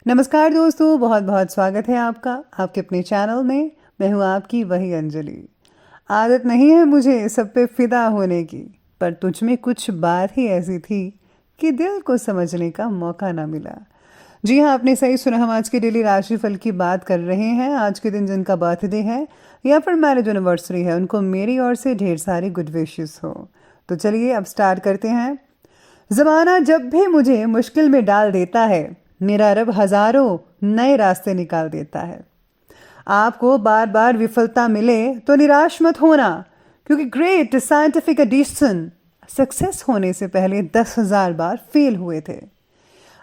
नमस्कार दोस्तों, बहुत बहुत स्वागत है आपका आपके अपने चैनल में। मैं हूँ आपकी वही अंजलि। आदत नहीं है मुझे सब पे फिदा होने की, पर तुझ में कुछ बात ही ऐसी थी कि दिल को समझने का मौका ना मिला। जी हाँ, आपने सही सुना। हम आज के डेली राशिफल की बात कर रहे हैं। आज के दिन जिनका बर्थडे है या फिर मैरिज एनिवर्सरी है, उनको मेरी ओर से ढेर सारी गुड विशेस हो। तो चलिए अब स्टार्ट करते हैं। ज़माना जब भी मुझे मुश्किल में डाल देता है, मेरा रब हज़ारों नए रास्ते निकाल देता है। आपको बार बार विफलता मिले तो निराश मत होना, क्योंकि ग्रेट साइंटिफिक एडिशन सक्सेस होने से पहले 10,000 बार फेल हुए थे।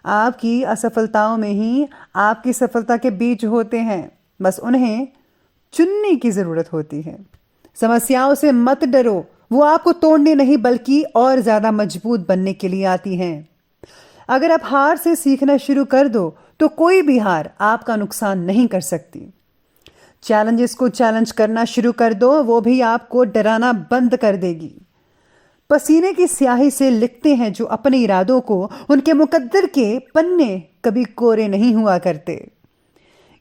आपकी असफलताओं में ही आपकी सफलता के बीज होते हैं, बस उन्हें चुनने की ज़रूरत होती है। समस्याओं से मत डरो, वो आपको तोड़ने नहीं बल्कि और ज़्यादा मजबूत बनने के लिए आती हैं। अगर आप हार से सीखना शुरू कर दो तो कोई भी हार आपका नुकसान नहीं कर सकती। चैलेंजेस को चैलेंज करना शुरू कर दो, वो भी आपको डराना बंद कर देगी। पसीने की स्याही से लिखते हैं जो अपने इरादों को, उनके मुकद्दर के पन्ने कभी कोरे नहीं हुआ करते।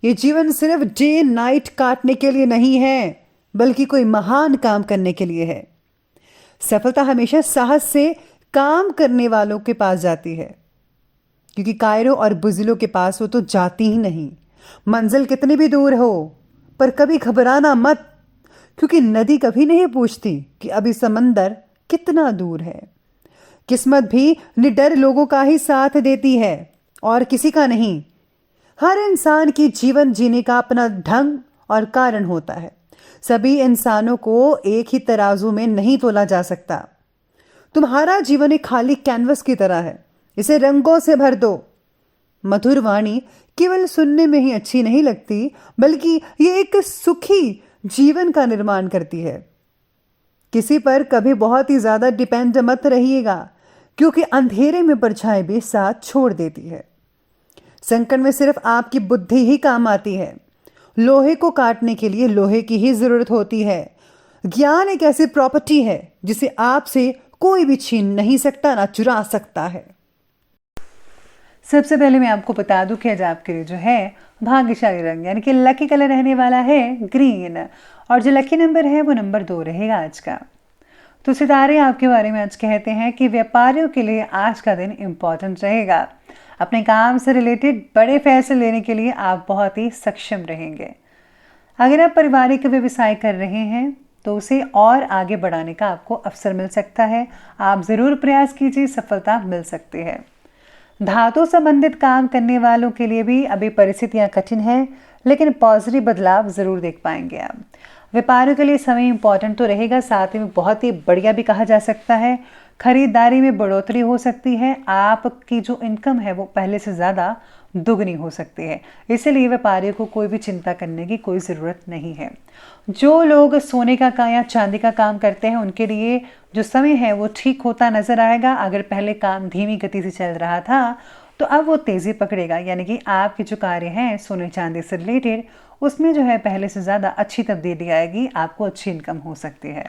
ये जीवन सिर्फ डे नाइट काटने के लिए नहीं है, बल्कि कोई महान काम करने के लिए है। सफलता हमेशा साहस से काम करने वालों के पास जाती है, क्योंकि कायरों और बुज़िलों के पास वो तो जाती ही नहीं। मंजिल कितनी भी दूर हो, पर कभी घबराना मत, क्योंकि नदी कभी नहीं पूछती कि अभी समंदर कितना दूर है। किस्मत भी निडर लोगों का ही साथ देती है और किसी का नहीं। हर इंसान की जीवन जीने का अपना ढंग और कारण होता है। सभी इंसानों को एक ही तराजू में नहीं तोला जा सकता। तुम्हारा जीवन एक खाली कैनवस की तरह है, इसे रंगों से भर दो। मधुर वाणी केवल सुनने में ही अच्छी नहीं लगती, बल्कि ये एक सुखी जीवन का निर्माण करती है। किसी पर कभी बहुत ही ज्यादा डिपेंड मत रहिएगा, क्योंकि अंधेरे में परछाई भी साथ छोड़ देती है। संकट में सिर्फ आपकी बुद्धि ही काम आती है। लोहे को काटने के लिए लोहे की ही जरूरत होती है। ज्ञान एक ऐसी प्रॉपर्टी है जिसे आपसे कोई भी छीन नहीं सकता, ना चुरा सकता है। सबसे पहले मैं आपको बता दूं कि आज आपके लिए जो है भाग्यशाली रंग यानी कि लकी कलर रहने वाला है ग्रीन, और जो लकी नंबर है वो नंबर 2 रहेगा आज का। तो सितारे आपके बारे में आज कहते हैं कि व्यापारियों के लिए आज का दिन इम्पॉर्टेंट रहेगा। अपने काम से रिलेटेड बड़े फैसले लेने के लिए आप बहुत ही सक्षम रहेंगे। अगर आप पारिवारिक व्यवसाय कर रहे हैं तो उसे और आगे बढ़ाने का आपको अवसर मिल सकता है। आप ज़रूर प्रयास कीजिए, सफलता मिल सकती है। धातु संबंधित काम करने वालों के लिए भी अभी परिस्थितियां कठिन हैं, लेकिन पॉजिटिव बदलाव ज़रूर देख पाएंगे आप। व्यापारियों के लिए समय इंपॉर्टेंट तो रहेगा, साथ ही में बहुत ही बढ़िया भी कहा जा सकता है। खरीदारी में बढ़ोतरी हो सकती है। आपकी जो इनकम है वो पहले से ज़्यादा दुगनी हो सकती है, इसलिए व्यापारियों को कोई भी चिंता करने की कोई ज़रूरत नहीं है। जो लोग सोने का या चांदी का काम करते हैं उनके लिए जो समय है वो ठीक होता नजर आएगा। अगर पहले काम धीमी गति से चल रहा था तो अब वो तेज़ी पकड़ेगा, यानी कि आपके जो कार्य हैं सोने चांदी से रिलेटेड उसमें जो है पहले से ज़्यादा अच्छी तब्दीली आएगी, आपको अच्छी इनकम हो सकती है।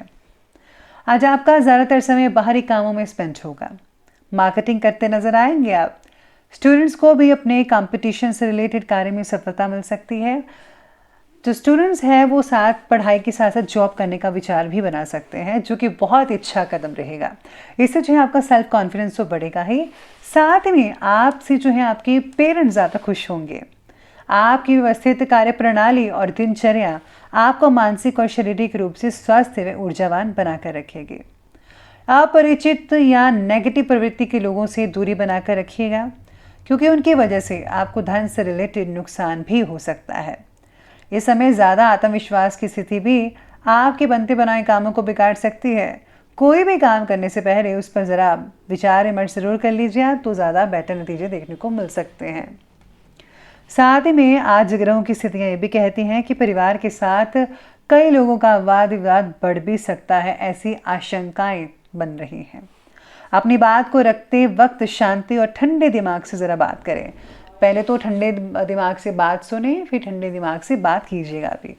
आज आपका ज़्यादातर समय बाहरी कामों में स्पेंड होगा। मार्केटिंग करते नजर आएंगे आप। स्टूडेंट्स को भी अपने कंपटीशन से रिलेटेड कार्य में सफलता मिल सकती है। जो स्टूडेंट्स हैं वो साथ पढ़ाई के साथ साथ जॉब करने का विचार भी बना सकते हैं, जो कि बहुत अच्छा कदम रहेगा। इससे जो है आपका सेल्फ कॉन्फिडेंस तो बढ़ेगा ही, साथ में आपसे जो है आपके पेरेंट्स ज़्यादा खुश होंगे। आपकी व्यवस्थित कार्य प्रणाली और दिनचर्या आपको मानसिक और शारीरिक रूप से स्वस्थ व ऊर्जावान बनाकर रखेगी। अपरिचित या नेगेटिव प्रवृत्ति के लोगों से दूरी बनाकर रखिएगा, क्योंकि उनकी वजह से आपको धन से रिलेटेड नुकसान भी हो सकता है। इस समय ज़्यादा आत्मविश्वास की स्थिति भी आपके बनते बनाए कामों को बिगाड़ सकती है। कोई भी काम करने से पहले उस पर ज़रा विचार विमर्श जरूर कर लीजिए, तो ज़्यादा बेटर नतीजे देखने को मिल सकते हैं। साथ ही में आज ग्रहों की स्थितियाँ ये भी कहती हैं कि परिवार के साथ कई लोगों का वाद विवाद बढ़ भी सकता है, ऐसी आशंकाएं बन रही हैं। अपनी बात को रखते वक्त शांति और ठंडे दिमाग से ज़रा बात करें। पहले तो ठंडे दिमाग से बात सुने, फिर ठंडे दिमाग से बात कीजिएगा भी।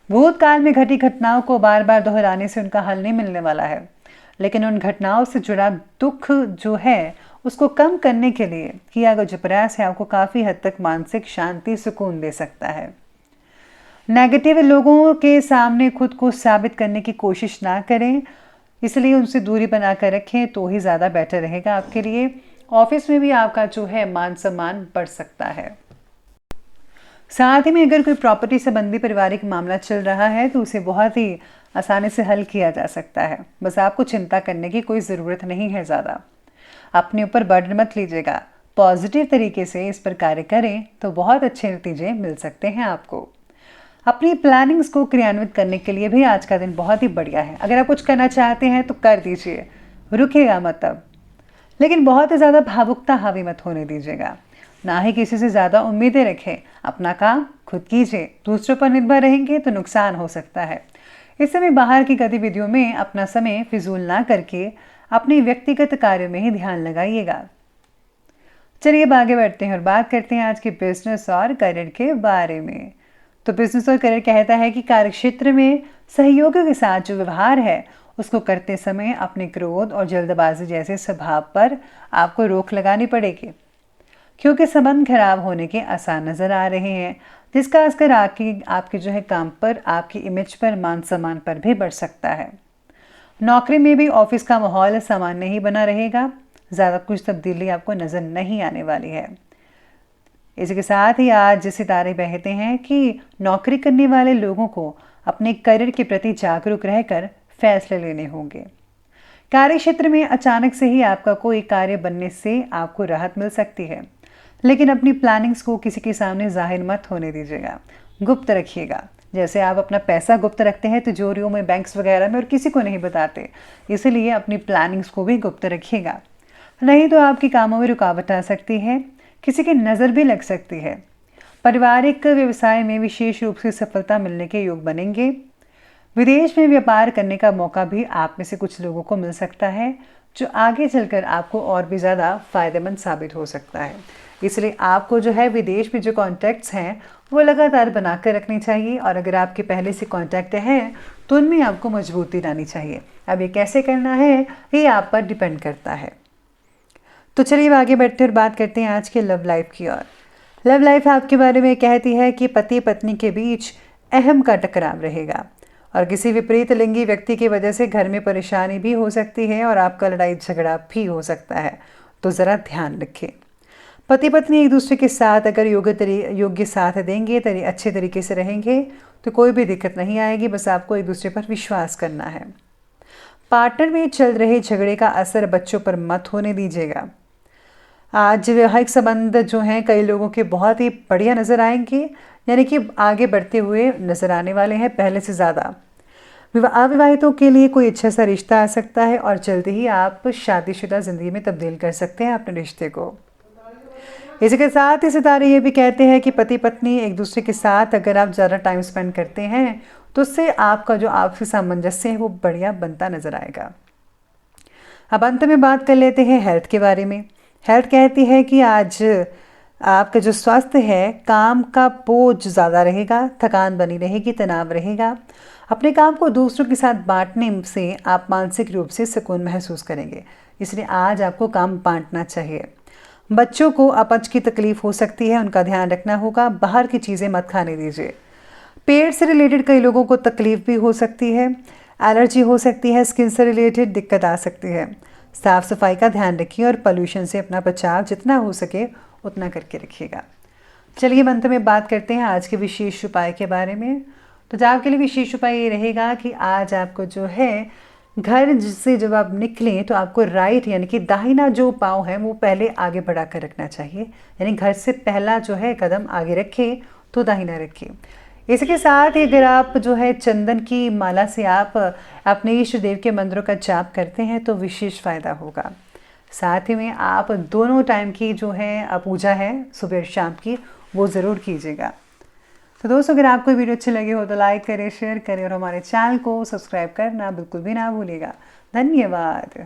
भूतकाल में घटी घटनाओं को बार बार दोहराने से उनका हल नहीं मिलने वाला है, लेकिन उन घटनाओं से जुड़ा दुख जो है उसको कम करने के लिए किया गया जो प्रयास है आपको काफ़ी हद तक मानसिक शांति सुकून दे सकता है। नेगेटिव लोगों के सामने खुद को साबित करने की कोशिश ना करें, इसलिए उनसे दूरी बनाकर रखें तो ही ज़्यादा बेटर रहेगा आपके लिए। ऑफिस में भी आपका जो है मान सम्मान बढ़ सकता है। साथ ही में अगर कोई प्रॉपर्टी संबंधी पारिवारिक मामला चल रहा है तो उसे बहुत ही आसानी से हल किया जा सकता है। बस आपको चिंता करने की कोई ज़रूरत नहीं है ज़्यादा। अपने ऊपर बर्डन मत लीजिएगा, पॉजिटिव तरीके से इस पर कार्य करें तो बहुत अच्छे नतीजे मिल सकते हैं आपको। अपनी प्लानिंग्स को क्रियान्वित करने के लिए भी आज का दिन बहुत ही बढ़िया है। अगर आप कुछ करना चाहते हैं तो कर दीजिए, रुकिएगा मत अब। लेकिन बहुत ही ज़्यादा भावुकता हावी मत होने दीजिएगा। ना ही किसी से ज़्यादा उम्मीदें रखें। अपना काम खुद कीजिए, दूसरों पर निर्भर रहेंगे तो नुकसान हो सकता है। इस समय बाहर की गतिविधियों में अपना समय फिजूल ना करके अपने व्यक्तिगत कार्य में ही ध्यान लगाइएगा। चलिए अब आगे बढ़ते हैं और बात करते हैं आज के बिजनेस और करियर के बारे में। तो बिजनेस और करियर कहता है कि कार्यक्षेत्र में सहयोगियों के साथ जो व्यवहार है उसको करते समय अपने क्रोध और जल्दबाजी जैसे स्वभाव पर आपको रोक लगानी पड़ेगी, क्योंकि संबंध खराब होने के आसार नजर आ रहे हैं, जिसका असर आपके जो है काम पर, आपकी इमेज पर, मान सम्मान पर भी बढ़ सकता है। नौकरी में भी ऑफिस का माहौल सामान्य ही बना रहेगा, ज़्यादा कुछ तब्दीली आपको नज़र नहीं आने वाली है। इसी के साथ ही आज सितारे बहते हैं कि नौकरी करने वाले लोगों को अपने करियर के प्रति जागरूक रहकर फैसले लेने होंगे। कार्य क्षेत्र में अचानक से ही आपका कोई कार्य बनने से आपको राहत मिल सकती है, लेकिन अपनी प्लानिंग्स को किसी के सामने जाहिर मत होने दीजिएगा, गुप्त रखिएगा। जैसे आप अपना पैसा गुप्त रखते हैं तिजोरियों में, बैंक्स वगैरह में, और किसी को नहीं बताते, इसलिए अपनी प्लानिंग्स को भी गुप्त रखिएगा। नहीं तो आपके कामों में रुकावट आ सकती है, किसी की नज़र भी लग सकती है। पारिवारिक व्यवसाय में विशेष रूप से सफलता मिलने के योग बनेंगे। विदेश में व्यापार करने का मौका भी आप में से कुछ लोगों को मिल सकता है, जो आगे चलकर आपको और भी ज़्यादा फायदेमंद साबित हो सकता है। इसलिए आपको जो है विदेश में जो कॉन्टैक्ट्स हैं वो लगातार बना कर रखनी चाहिए, और अगर आपके पहले से कॉन्टैक्ट हैं तो उनमें आपको मजबूती लानी चाहिए। अब ये कैसे करना है ये आप पर डिपेंड करता है। तो चलिए आगे बढ़ते और बात करते हैं आज के लव लाइफ की ओर। लव लाइफ आपके बारे में कहती है कि पति पत्नी के बीच अहम का टकराव रहेगा, और किसी विपरीत लिंगी व्यक्ति की वजह से घर में परेशानी भी हो सकती है और आपका लड़ाई झगड़ा भी हो सकता है, तो ज़रा ध्यान रखें। पति पत्नी एक दूसरे के साथ अगर योग्य साथ देंगे, अच्छे तरीके से रहेंगे तो कोई भी दिक्कत नहीं आएगी। बस आपको एक दूसरे पर विश्वास करना है। पार्टनर में चल रहे झगड़े का असर बच्चों पर मत होने दीजिएगा। आज वैवाहिक संबंध जो हैं कई लोगों के बहुत ही बढ़िया नज़र आएंगे, यानी कि आगे बढ़ते हुए नज़र आने वाले हैं पहले से ज़्यादा। अविवाहितों के लिए कोई अच्छा सा रिश्ता आ सकता है और जल्दी ही आप शादीशुदा ज़िंदगी में तब्दील कर सकते हैं अपने रिश्ते को। इसी के साथ ही सितारे ये भी कहते हैं कि पति पत्नी एक दूसरे के साथ अगर आप ज़्यादा टाइम स्पेंड करते हैं तो उससे आपका जो आपसी सामंजस्य है वो बढ़िया बनता नज़र आएगा। अब अंत में बात कर लेते हैं हेल्थ के बारे में। हेल्थ कहती है कि आज आपका जो स्वास्थ्य है, काम का बोझ ज़्यादा रहेगा, थकान बनी रहेगी, तनाव रहेगा। अपने काम को दूसरों के साथ बांटने से आप मानसिक रूप से सुकून महसूस करेंगे, इसलिए आज आपको काम बांटना चाहिए। बच्चों को अपच की तकलीफ हो सकती है, उनका ध्यान रखना होगा। बाहर की चीज़ें मत खाने दीजिए। पेट से रिलेटेड कई लोगों को तकलीफ भी हो सकती है, एलर्जी हो सकती है, स्किन से रिलेटेड दिक्कत आ सकती है। साफ़ सफाई का ध्यान रखिए और पोल्यूशन से अपना बचाव जितना हो सके उतना करके रखिएगा। चलिए अंत में बात करते हैं आज के विशेष उपाय के बारे में। तो आपके लिए विशेष उपाय ये रहेगा कि आज आपको जो है घर से जब आप निकलें तो आपको राइट यानी कि दाहिना जो पाँव है वो पहले आगे बढ़ा कर रखना चाहिए, यानी घर से पहला जो है कदम आगे रखें तो दाहिना रखें। इसके साथ ही अगर आप जो है चंदन की माला से आप अपने इष्ट देव के मंत्रों का जाप करते हैं तो विशेष फ़ायदा होगा। साथ ही में आप दोनों टाइम की जो है पूजा है सुबह और शाम की वो ज़रूर कीजिएगा। तो दोस्तों अगर आपको वीडियो अच्छी लगी हो तो लाइक करें, शेयर करें और हमारे चैनल को सब्सक्राइब करना बिल्कुल भी ना भूलिएगा। धन्यवाद।